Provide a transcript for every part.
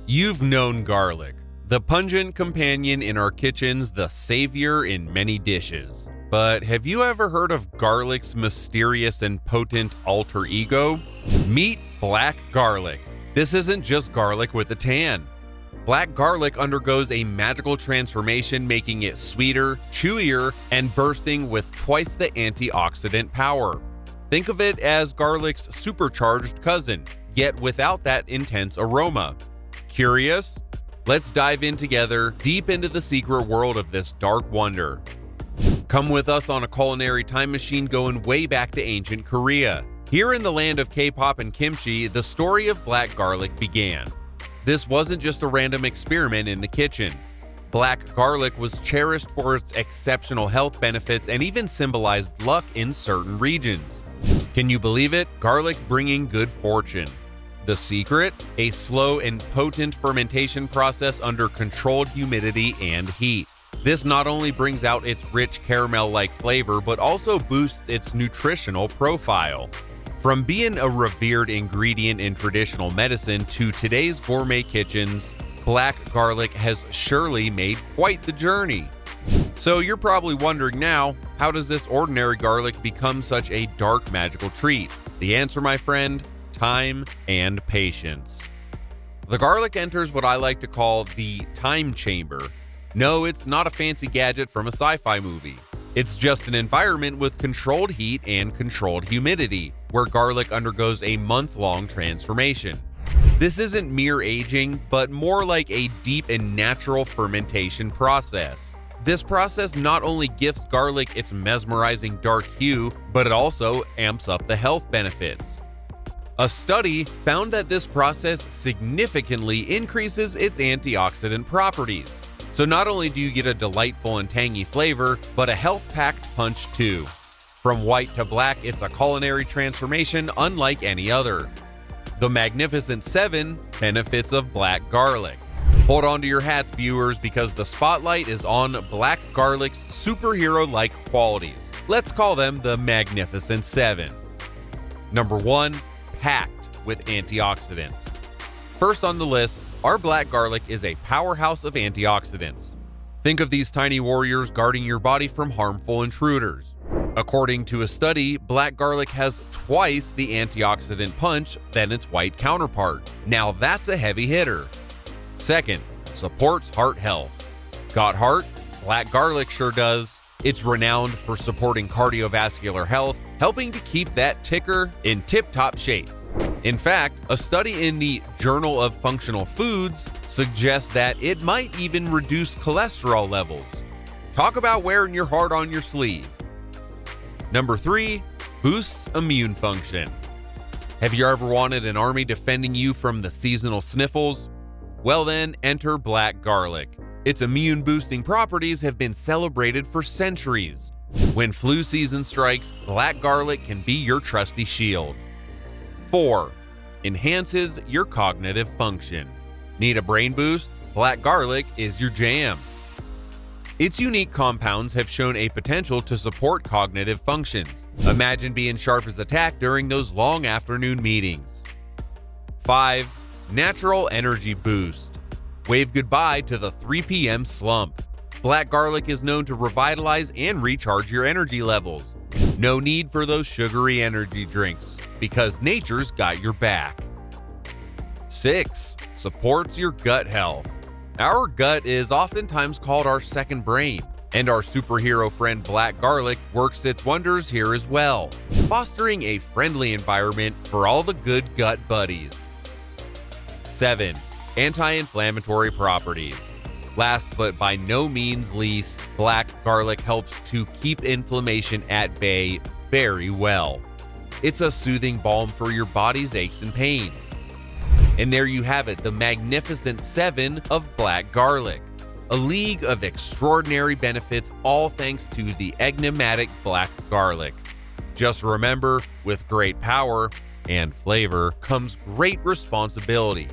You've known garlic, the pungent companion in our kitchens, the savior in many dishes. But have you ever heard of garlic's mysterious and potent alter ego? Meet black garlic. This isn't just garlic with a tan. Black garlic undergoes a magical transformation, making it sweeter, chewier, and bursting with twice the antioxidant power. Think of it as garlic's supercharged cousin, yet without that intense aroma. Curious? Let's dive in together, deep into the secret world of this dark wonder. Come with us on a culinary time machine going way back to ancient Korea. Here in the land of K-pop and kimchi, the story of black garlic began. This wasn't just a random experiment in the kitchen. Black garlic was cherished for its exceptional health benefits and even symbolized luck in certain regions. Can you believe it? Garlic bringing good fortune. The secret? A slow and potent fermentation process under controlled humidity and heat. This not only brings out its rich caramel-like flavor, but also boosts its nutritional profile. From being a revered ingredient in traditional medicine to today's gourmet kitchens, black garlic has surely made quite the journey. So you're probably wondering now, how does this ordinary garlic become such a dark magical treat? The answer, my friend: time and patience. The garlic enters what I like to call the time chamber. No, it's not a fancy gadget from a sci-fi movie. It's just an environment with controlled heat and controlled humidity, where garlic undergoes a month-long transformation. This isn't mere aging, but more like a deep and natural fermentation process. This process not only gifts garlic its mesmerizing dark hue, but it also amps up the health benefits. A study found that this process significantly increases its antioxidant properties. So not only do you get a delightful and tangy flavor, but a health-packed punch too. From white to black, it's a culinary transformation unlike any other. The Magnificent 7 benefits of black garlic. Hold on to your hats, viewers, because the spotlight is on black garlic's superhero-like qualities. Let's call them the Magnificent 7. Number 1. Packed with antioxidants. First on the list, our black garlic is a powerhouse of antioxidants. Think of these tiny warriors guarding your body from harmful intruders. According to a study, black garlic has twice the antioxidant punch than its white counterpart. Now that's a heavy hitter. Second, supports heart health. Got heart? Black garlic sure does. It's renowned for supporting cardiovascular health, helping to keep that ticker in tip-top shape. In fact, a study in the Journal of Functional Foods suggests that it might even reduce cholesterol levels. Talk about wearing your heart on your sleeve. Number 3, boosts immune function. Have you ever wanted an army defending you from the seasonal sniffles? Well then, enter black garlic. Its immune-boosting properties have been celebrated for centuries. When flu season strikes, black garlic can be your trusty shield. 4. Enhances your cognitive function. Need a brain boost? Black garlic is your jam. Its unique compounds have shown a potential to support cognitive functions. Imagine being sharp as a tack during those long afternoon meetings. 5. Natural energy boost. Wave goodbye to the 3 p.m. slump. Black garlic is known to revitalize and recharge your energy levels. No need for those sugary energy drinks, because nature's got your back. 6. Supports your gut health. Our gut is oftentimes called our second brain, and our superhero friend black garlic works its wonders here as well, fostering a friendly environment for all the good gut buddies. 7. Anti-inflammatory properties. Last but by no means least, black garlic helps to keep inflammation at bay very well. It's a soothing balm for your body's aches and pains. And there you have it, the Magnificent 7 of black garlic. A league of extraordinary benefits, all thanks to the enigmatic black garlic. Just remember, with great power and flavor comes great responsibility.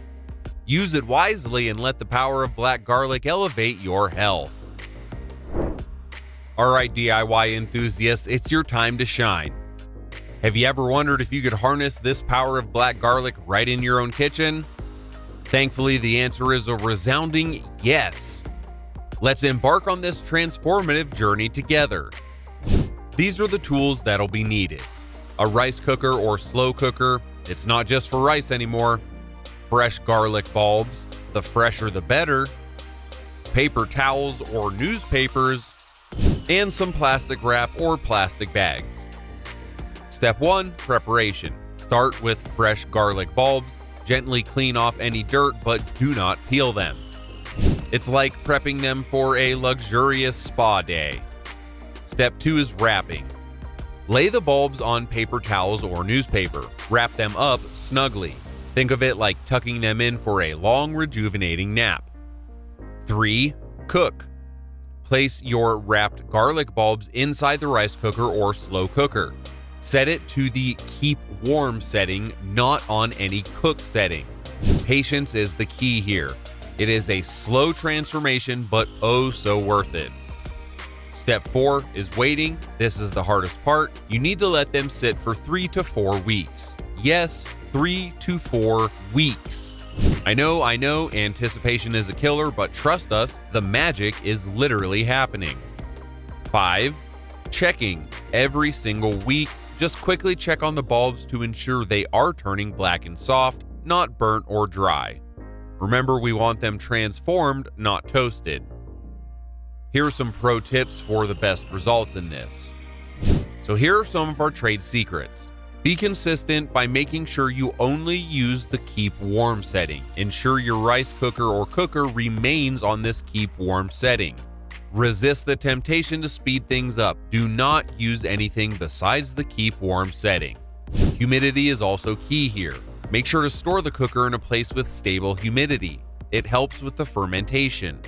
Use it wisely and let the power of black garlic elevate your health. Alright DIY enthusiasts, it's your time to shine. Have you ever wondered if you could harness this power of black garlic right in your own kitchen? Thankfully, the answer is a resounding yes. Let's embark on this transformative journey together. These are the tools that'll be needed. A rice cooker or slow cooker, it's not just for rice anymore. Fresh garlic bulbs, the fresher the better. Paper towels or newspapers, and some plastic wrap or plastic bags. Step 1, preparation. Start with fresh garlic bulbs. Gently clean off any dirt, but do not peel them. It's like prepping them for a luxurious spa day. Step 2 is wrapping. Lay the bulbs on paper towels or newspaper. Wrap them up snugly. Think of it like tucking them in for a long, rejuvenating nap. 3. Cook. Place your wrapped garlic bulbs inside the rice cooker or slow cooker. Set it to the keep warm setting, not on any cook setting. Patience is the key here. It is a slow transformation, but oh so worth it. Step 4 is waiting. This is the hardest part. You need to let them sit for 3 to 4 weeks. Yes, 3 to 4 weeks. I know, anticipation is a killer, but trust us, the magic is literally happening. 5. Checking. Every single week, just quickly check on the bulbs to ensure they are turning black and soft, not burnt or dry. Remember, we want them transformed, not toasted. Here are some pro tips for the best results in this. So here are some of our trade secrets. Be consistent by making sure you only use the keep warm setting. Ensure your rice cooker or cooker remains on this keep warm setting. Resist the temptation to speed things up. Do not use anything besides the keep warm setting. Humidity is also key here. Make sure to store the cooker in a place with stable humidity. It helps with the fermentation.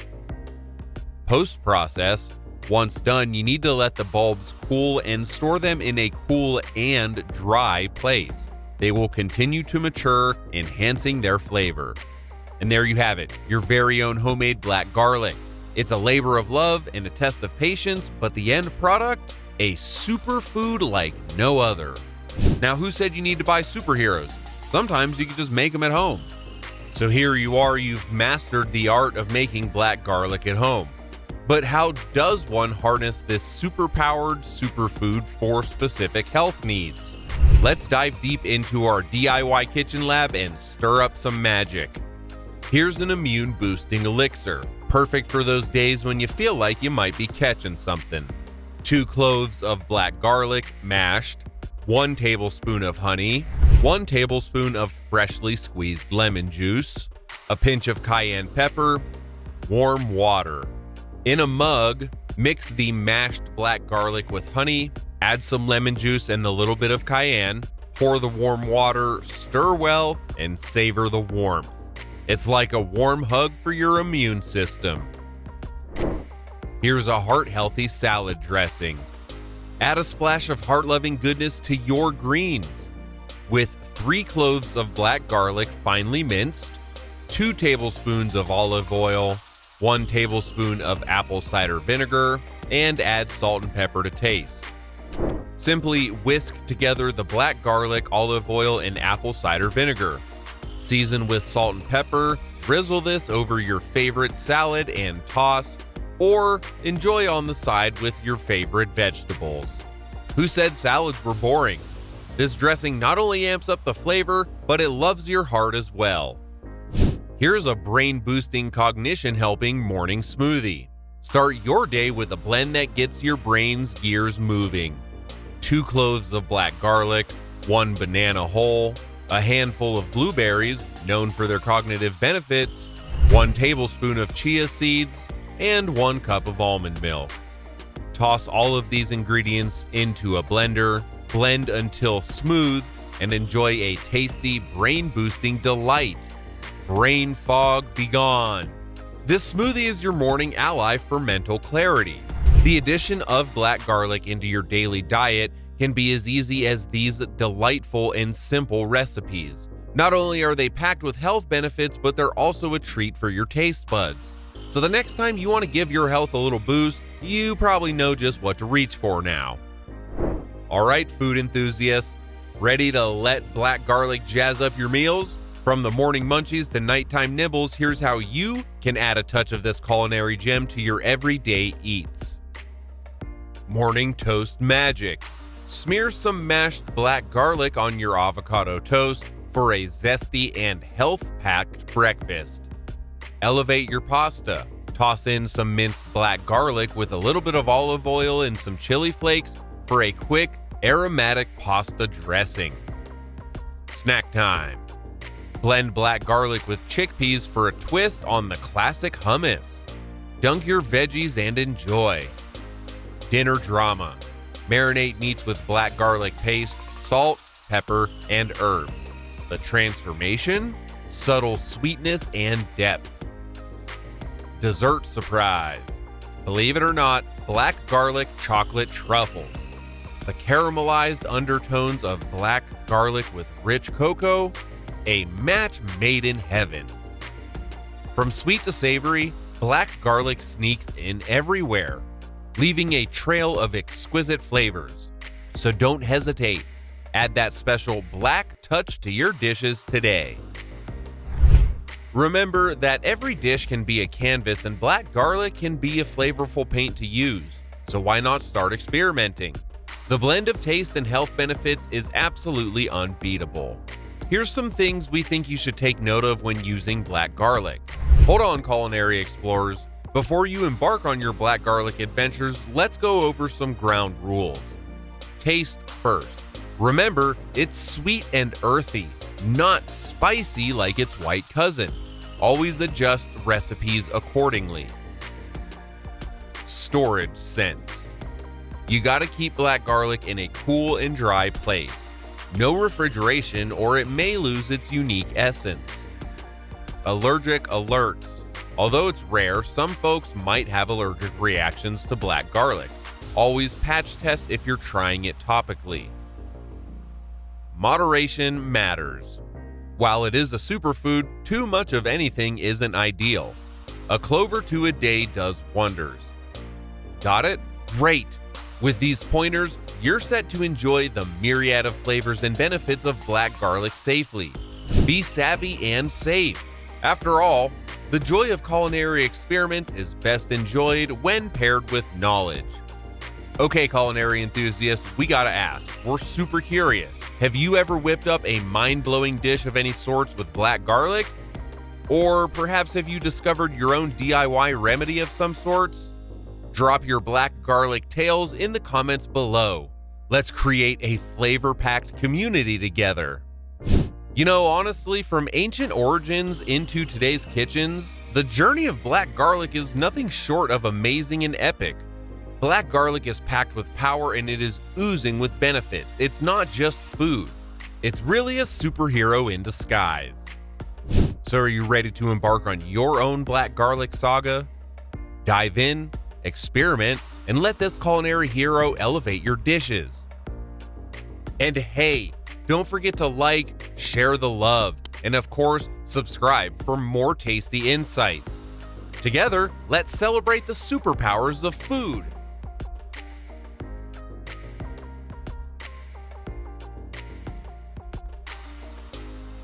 Post-process. Once done, you need to let the bulbs cool and store them in a cool and dry place. They will continue to mature, enhancing their flavor. And there you have it, your very own homemade black garlic. It's a labor of love and a test of patience, but the end product? A superfood like no other. Now, who said you need to buy superheroes? Sometimes you can just make them at home. So here you are, you've mastered the art of making black garlic at home. But how does one harness this superpowered superfood for specific health needs? Let's dive deep into our DIY kitchen lab and stir up some magic. Here's an immune boosting elixir, perfect for those days when you feel like you might be catching something. 2 cloves of black garlic mashed, 1 tablespoon of honey, 1 tablespoon of freshly squeezed lemon juice, a pinch of cayenne pepper, warm water. In a mug, mix the mashed black garlic with honey, add some lemon juice and a little bit of cayenne, pour the warm water, stir well, and savor the warmth. It's like a warm hug for your immune system. Here's a heart-healthy salad dressing. Add a splash of heart-loving goodness to your greens. With 3 cloves of black garlic finely minced, 2 tablespoons of olive oil, 1 tablespoon of apple cider vinegar, and add salt and pepper to taste. Simply whisk together the black garlic, olive oil, and apple cider vinegar. Season with salt and pepper, drizzle this over your favorite salad and toss, or enjoy on the side with your favorite vegetables. Who said salads were boring? This dressing not only amps up the flavor, but it loves your heart as well. Here's a brain-boosting, cognition-helping morning smoothie. Start your day with a blend that gets your brain's gears moving. 2 cloves of black garlic, 1 banana whole, a handful of blueberries, known for their cognitive benefits, 1 tablespoon of chia seeds, and 1 cup of almond milk. Toss all of these ingredients into a blender, blend until smooth, and enjoy a tasty, brain-boosting delight. Brain fog be gone. This smoothie is your morning ally for mental clarity. The addition of black garlic into your daily diet can be as easy as these delightful and simple recipes. Not only are they packed with health benefits, but they're also a treat for your taste buds. So the next time you want to give your health a little boost, you probably know just what to reach for now. All right, food enthusiasts, ready to let black garlic jazz up your meals? From the morning munchies to nighttime nibbles, here's how you can add a touch of this culinary gem to your everyday eats. Morning toast magic. Smear some mashed black garlic on your avocado toast for a zesty and health-packed breakfast. Elevate your pasta. Toss in some minced black garlic with a little bit of olive oil and some chili flakes for a quick, aromatic pasta dressing. Snack time. Blend black garlic with chickpeas for a twist on the classic hummus. Dunk your veggies and enjoy. Dinner drama. Marinate meats with black garlic paste, salt, pepper, and herbs. The transformation? Subtle sweetness and depth. Dessert surprise. Believe it or not, black garlic chocolate truffle. The caramelized undertones of black garlic with rich cocoa, a match made in heaven. From sweet to savory, black garlic sneaks in everywhere, leaving a trail of exquisite flavors. So don't hesitate. Add that special black touch to your dishes today. Remember that every dish can be a canvas and black garlic can be a flavorful paint to use. So why not start experimenting? The blend of taste and health benefits is absolutely unbeatable. Here's some things we think you should take note of when using black garlic. Hold on, culinary explorers. Before you embark on your black garlic adventures, let's go over some ground rules. Taste first. Remember, it's sweet and earthy, not spicy like its white cousin. Always adjust recipes accordingly. Storage sense. You gotta keep black garlic in a cool and dry place. No refrigeration or it may lose its unique essence. Allergic alerts. Although it's rare, some folks might have allergic reactions to black garlic. Always patch test if you're trying it topically. Moderation matters. While it is a superfood, too much of anything isn't ideal. A clove or two a day does wonders. Got it? Great! With these pointers, you're set to enjoy the myriad of flavors and benefits of black garlic safely. Be savvy and safe. After all, the joy of culinary experiments is best enjoyed when paired with knowledge. Okay, culinary enthusiasts, we gotta ask. We're super curious. Have you ever whipped up a mind-blowing dish of any sorts with black garlic? Or perhaps have you discovered your own DIY remedy of some sorts? Drop your black garlic tales in the comments below. Let's create a flavor-packed community together. You know, honestly, from ancient origins into today's kitchens, the journey of black garlic is nothing short of amazing and epic. Black garlic is packed with power and it is oozing with benefits. It's not just food. It's really a superhero in disguise. So are you ready to embark on your own black garlic saga? Dive in, experiment, and let this culinary hero elevate your dishes. And hey, don't forget to like, share the love, and of course, subscribe for more tasty insights. Together, let's celebrate the superpowers of food.